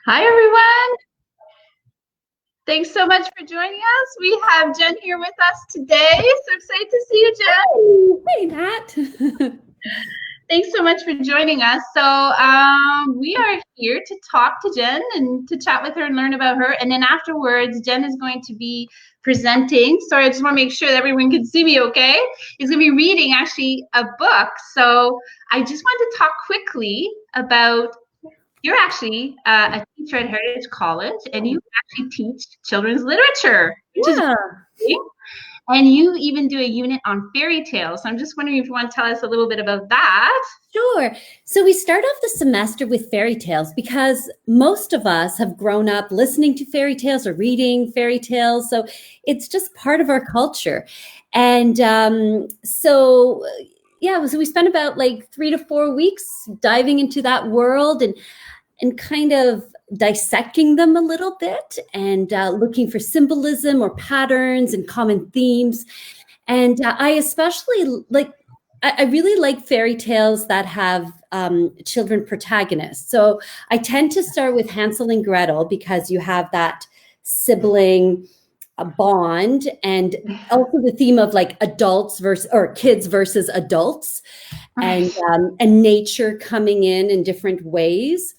Hi, everyone. Thanks so much for joining us. We have Jen here with us today. So excited to see you, Jen. Hey, Matt. Thanks so much for joining us. We are here to talk to Jen and to chat with her and learn about her. And then afterwards, Jen is going to be presenting. Sorry, I just want to make sure that everyone can see me okay. He's going to be reading actually a book. So I just want to talk quickly about you're actually a teacher at Heritage College, and you actually teach children's literature, which is Yeah, great. And you even do a unit on fairy tales. So I'm just wondering if you want to tell us a little bit about that. sure. So we start off the semester with fairy tales because most of us have grown up listening to fairy tales or reading fairy tales. So it's just part of our culture. And yeah, so we spent about like 3 to 4 weeks diving into that world and kind of dissecting them a little bit and looking for symbolism or patterns and common themes. And I especially I really like fairy tales that have children protagonists. So I tend to start with Hansel and Gretel because you have that sibling bond and also the theme of like adults versus or kids versus adults and nature coming in different ways.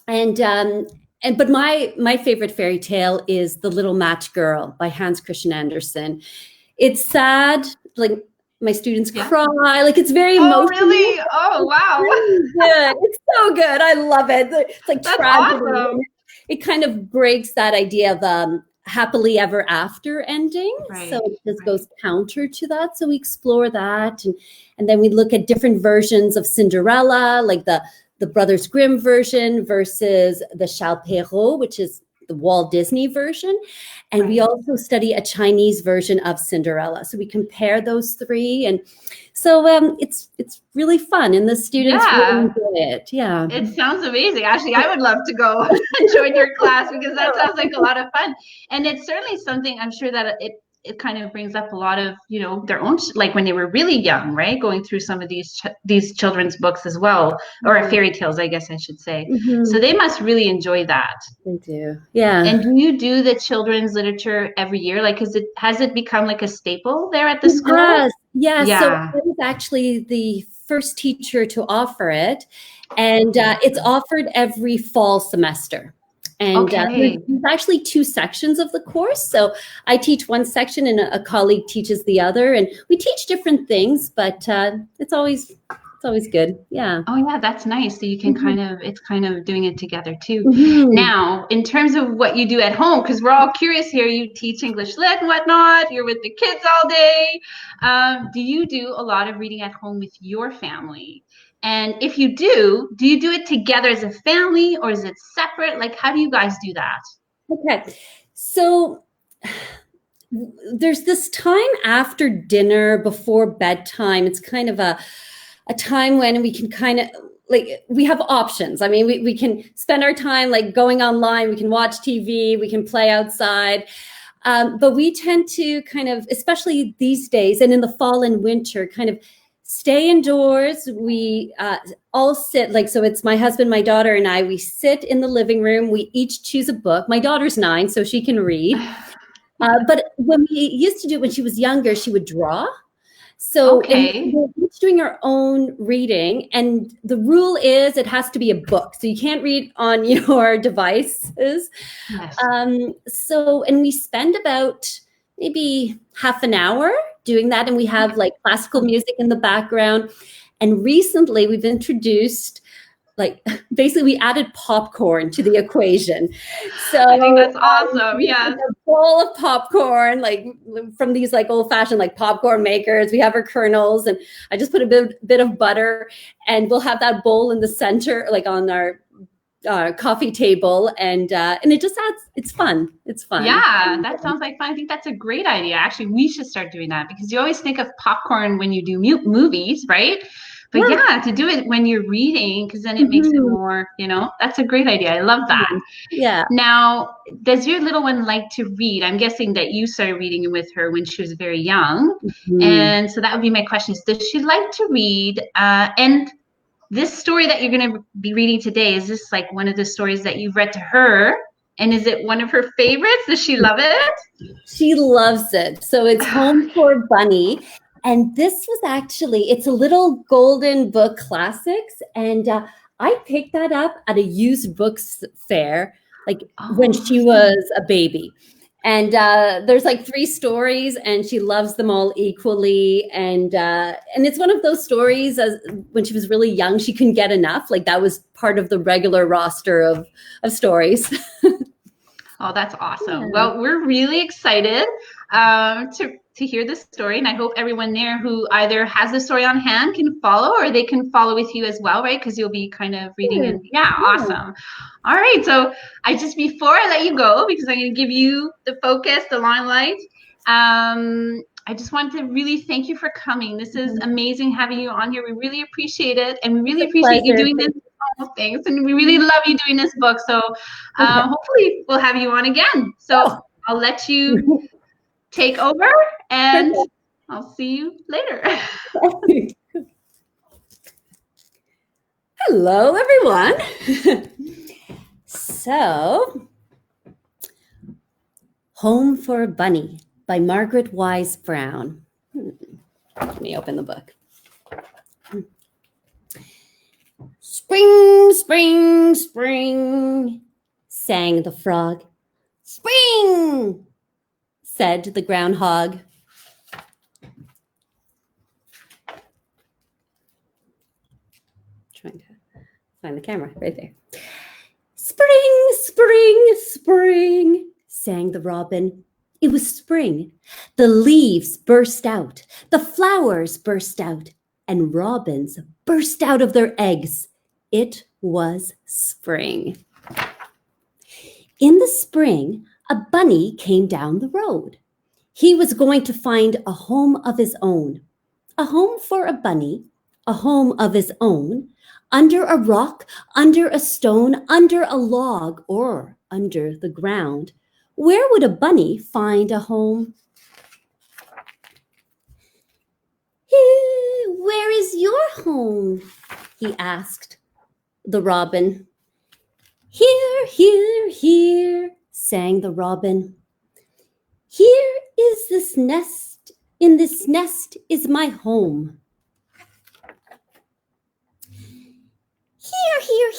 And but my favorite fairy tale is The Little Match Girl by Hans Christian Andersen. It's sad, like my students Yeah. cry, like it's very Oh, emotional. really? Oh, wow. It's good. It's so good. I love it. It's like That's tragedy. awesome. It kind of breaks that idea of happily ever after ending. So Right, it just right. goes counter to that. So we explore that, and then we look at different versions of Cinderella, like the Brothers Grimm version versus the Charles Perrault, which is the Walt Disney version. And we Right. also study a Chinese version of Cinderella. So we compare those three. And so it's really fun. And the students really Yeah. enjoy it. Yeah. It sounds amazing. Actually, I would love to go join your class because that sounds like a lot of fun. And it's certainly something I'm sure that it kind of brings up a lot of, their own like when they were really young, right? Going through some of these children's books as well, or Yeah. fairy tales, I guess I should say. So Mhm. they must really enjoy that. They do. Yeah. And do you do the children's literature every year? Like, has it become like a staple there at the It school? has. Yeah. So Yeah. I was actually the first teacher to offer it. And it's offered every fall semester. And Okay. there's actually two sections of the course. So I teach one section and a colleague teaches the other. And we teach different things, but it's always good. Yeah. Oh yeah, that's nice. So you can Mhm. it's kind of doing it together too. Mhm. Now, in terms of what you do at home, because we're all curious here, you teach English lit and whatnot, you're with the kids all day. Do you do a lot of reading at home with your family? And if you do you do it together as a family or is it separate? Like, how do you guys do that? Okay. So there's this time after dinner before bedtime. It's kind of a time when we can kind of like we have options. I mean, we can spend our time like going online, we can watch TV, we can play outside. But we tend to kind of, especially these days and in the fall and winter, kind of stay indoors. We all sit like, so it's my husband, my daughter, and I. We sit in the living room. We each choose a book. My daughter's 9, so she can read. But when we used to do it when she was younger, she would draw. So and Okay. we're each doing our own reading, and the rule is it has to be a book, so you can't read on your devices. Yes. And we spend about maybe half an hour doing that, and we have like classical music in the background. And recently, we've introduced like basically we added popcorn to the equation. So I think that's awesome. we have Yes. a bowl of popcorn, like from these like old fashioned like popcorn makers. We have our kernels, and I just put a bit of butter, and we'll have that bowl in the center, like on our coffee table, and it just adds. It's fun. It's fun. Yeah, that sounds like fun. I think that's a great idea. Actually, we should start doing that because you always think of popcorn when you do movies, right? But Yeah. yeah, to do it when you're reading, because then it makes it Mhm. more, that's a great idea. I love that. Yeah. Now, does your little one like to read? I'm guessing that you started reading with her when she was very young. Mhm. And so that would be my question is, does she like to read? And this story that you're going to be reading today, is this like one of the stories that you've read to her? And is it one of her favorites? Does she love it? She loves it. So it's Home for Bunny. And this was actually, it's a little golden book classics. And I picked that up at a used books fair, like when she was a baby. And there's like 3 stories, and she loves them all equally. And it's one of those stories, as when she was really young, she couldn't get enough. Like that was part of the regular roster of stories. Oh, that's awesome. Yeah. Well, we're really excited to hear this story, and I hope everyone there who either has the story on hand can follow, or they can follow with you as well, right? Because you'll be kind of reading and awesome. All right, so before I let you go, because I'm going to give you the focus, the limelight, I just want to really thank you for coming. This is amazing having you on here. We really appreciate it, and we really appreciate you doing this. Things, and we really love you doing this book, so hopefully we'll have you on again. So I'll let you take over, and I'll see you later. Hello, everyone. So, Home for Bunny by Margaret Wise Brown. Let me open the book. Spring, spring, spring, sang the frog. Spring, said the groundhog. Trying to find the camera right there. Spring, spring, spring, sang the robin. It was spring. The leaves burst out, the flowers burst out, and robins burst out of their eggs. It was spring. In the spring, a bunny came down the road. He was going to find a home of his own. A home for a bunny, a home of his own, under a rock, under a stone, under a log, or under the ground. Where would a bunny find a home? Where is your home? He asked the robin. Here, here, here, sang the robin. Here is this nest. In this nest is my home. Here, here,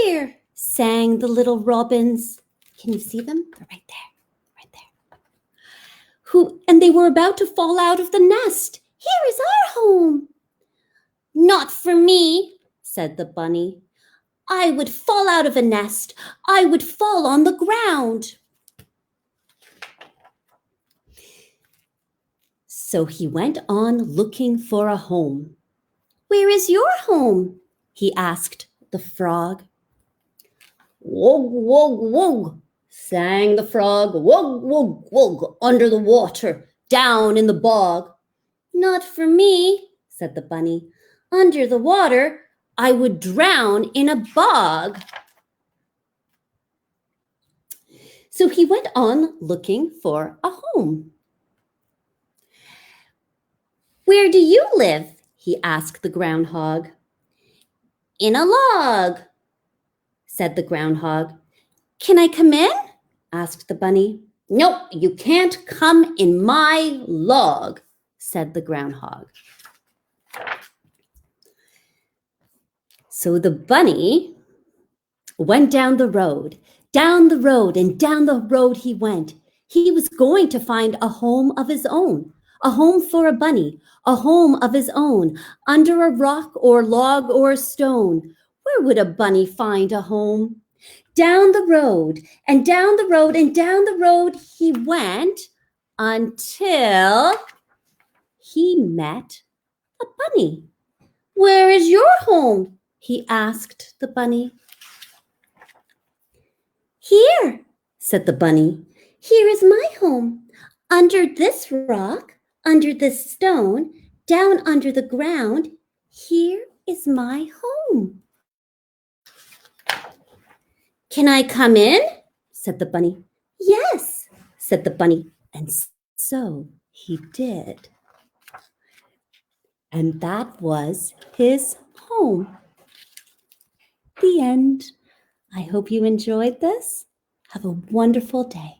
here, sang the little robins. Can you see them? They're right there, right there. And they were about to fall out of the nest. Here is our home. Not for me, said the bunny. I would fall out of a nest. I would fall on the ground. So he went on looking for a home. Where is your home? He asked the frog. Wog, wog, wog, sang the frog. Wog, wog, wog, under the water, down in the bog. Not for me, said the bunny. Under the water, I would drown in a bog. So he went on looking for a home. Where do you live? He asked the groundhog. In a log, said the groundhog. Can I come in? Asked the bunny. Nope, you can't come in my log, said the groundhog. So the bunny went down the road, and down the road he went. He was going to find a home of his own, a home for a bunny, a home of his own, under a rock or log or stone. Where would a bunny find a home? Down the road, and down the road, and down the road he went until he met a bunny. Where is your home? He asked the bunny. Here, said the bunny. Here is my home. Under this rock, under this stone, down under the ground, here is my home. Can I come in? Said the bunny. Yes, said the bunny. And so he did. And that was his home. The end. I hope you enjoyed this. Have a wonderful day.